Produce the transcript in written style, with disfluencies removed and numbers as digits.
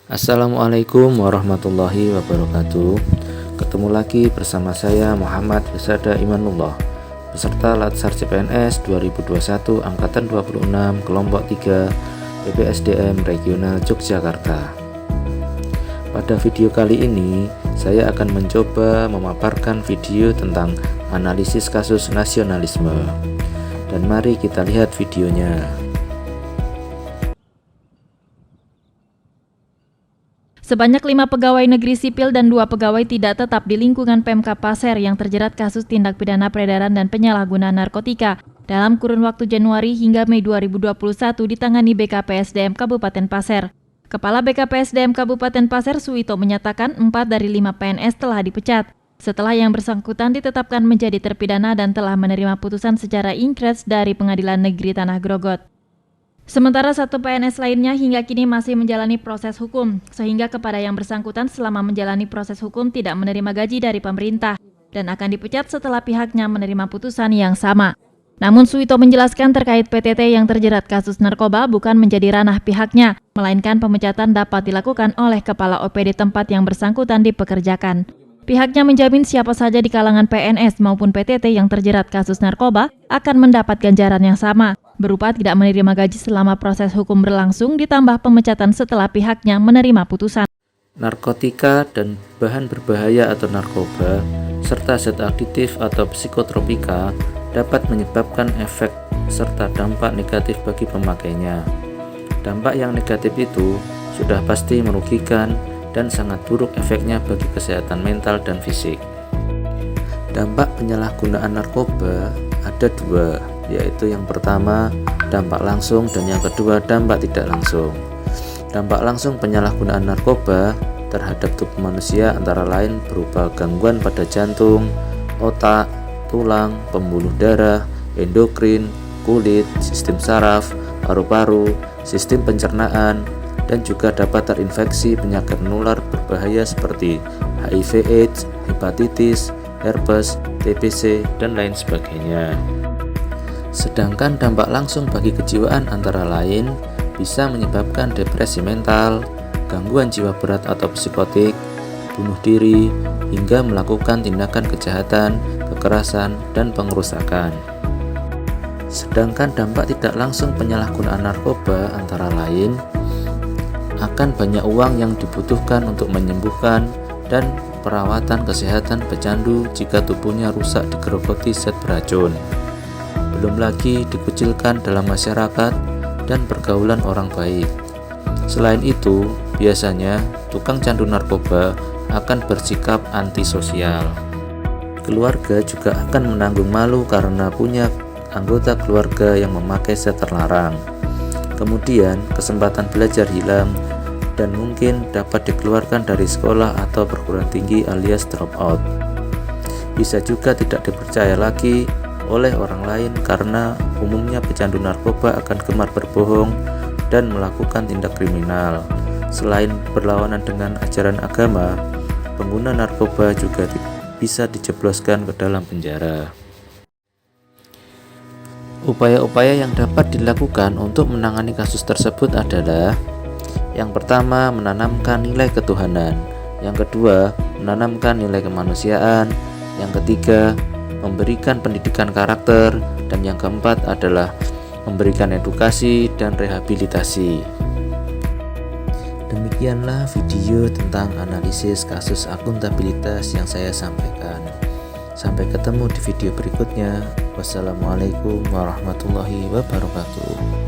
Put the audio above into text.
Assalamualaikum warahmatullahi wabarakatuh. Ketemu lagi bersama saya Muhammad Yusada Imanullah, peserta Latsar CPNS 2021 Angkatan 26 Kelompok 3 PPSDM Regional Yogyakarta. Pada video kali ini, saya akan mencoba memaparkan video tentang analisis kasus nasionalisme. Dan mari kita lihat videonya. Sebanyak 5 pegawai negeri sipil dan 2 pegawai tidak tetap di lingkungan Pemkab Pasir yang terjerat kasus tindak pidana peredaran dan penyalahgunaan narkotika dalam kurun waktu Januari hingga Mei 2021 ditangani BKPSDM Kabupaten Pasir. Kepala BKPSDM Kabupaten Pasir Suwito menyatakan 4 dari 5 PNS telah dipecat setelah yang bersangkutan ditetapkan menjadi terpidana dan telah menerima putusan secara ingkrets dari Pengadilan Negeri Tanah Grogot. Sementara 1 PNS lainnya hingga kini masih menjalani proses hukum, sehingga kepada yang bersangkutan selama menjalani proses hukum tidak menerima gaji dari pemerintah dan akan dipecat setelah pihaknya menerima putusan yang sama. Namun Suwito menjelaskan terkait PTT yang terjerat kasus narkoba bukan menjadi ranah pihaknya, melainkan pemecatan dapat dilakukan oleh kepala OPD tempat yang bersangkutan dipekerjakan. Pihaknya menjamin siapa saja di kalangan PNS maupun PTT yang terjerat kasus narkoba akan mendapat ganjaran yang sama, berupa tidak menerima gaji selama proses hukum berlangsung ditambah pemecatan setelah pihaknya menerima putusan. Narkotika dan bahan berbahaya atau narkoba, serta zat aditif atau psikotropika dapat menyebabkan efek serta dampak negatif bagi pemakainya. Dampak yang negatif itu sudah pasti merugikan dan sangat buruk efeknya bagi kesehatan mental dan fisik. Dampak penyalahgunaan narkoba ada 2, yaitu yang pertama dampak langsung dan yang kedua dampak tidak langsung. Dampak langsung penyalahgunaan narkoba terhadap tubuh manusia antara lain berupa gangguan pada jantung, otak, tulang, pembuluh darah, endokrin, kulit, sistem saraf, paru-paru, sistem pencernaan, dan juga dapat terinfeksi penyakit menular berbahaya seperti HIV/AIDS, hepatitis, herpes, TBC, dan lain sebagainya. Sedangkan dampak langsung bagi kejiwaan antara lain bisa menyebabkan depresi mental, gangguan jiwa berat atau psikotik, bunuh diri, hingga melakukan tindakan kejahatan, kekerasan, dan pengerusakan. Sedangkan dampak tidak langsung penyalahgunaan narkoba antara lain akan banyak uang yang dibutuhkan untuk menyembuhkan dan perawatan kesehatan pecandu jika tubuhnya rusak digerogoti zat beracun. Belum lagi dikucilkan dalam masyarakat dan pergaulan orang baik. Selain itu, biasanya tukang candu narkoba akan bersikap antisosial. Keluarga juga akan menanggung malu karena punya anggota keluarga yang memakai zat terlarang. Kemudian, kesempatan belajar hilang dan mungkin dapat dikeluarkan dari sekolah atau perguruan tinggi alias drop out. Bisa juga tidak dipercaya lagi oleh orang lain karena umumnya pecandu narkoba akan gemar berbohong dan melakukan tindak kriminal. Selain berlawanan dengan ajaran agama, pengguna narkoba juga bisa dijebloskan ke dalam penjara. Upaya-upaya yang dapat dilakukan untuk menangani kasus tersebut adalah: yang pertama, menanamkan nilai ketuhanan. Yang kedua, menanamkan nilai kemanusiaan. Yang ketiga, memberikan pendidikan karakter. Dan yang keempat adalah memberikan edukasi dan rehabilitasi. Demikianlah video tentang analisis kasus akuntabilitas yang saya sampaikan. Sampai ketemu di video berikutnya. Wassalamualaikum warahmatullahi wabarakatuh.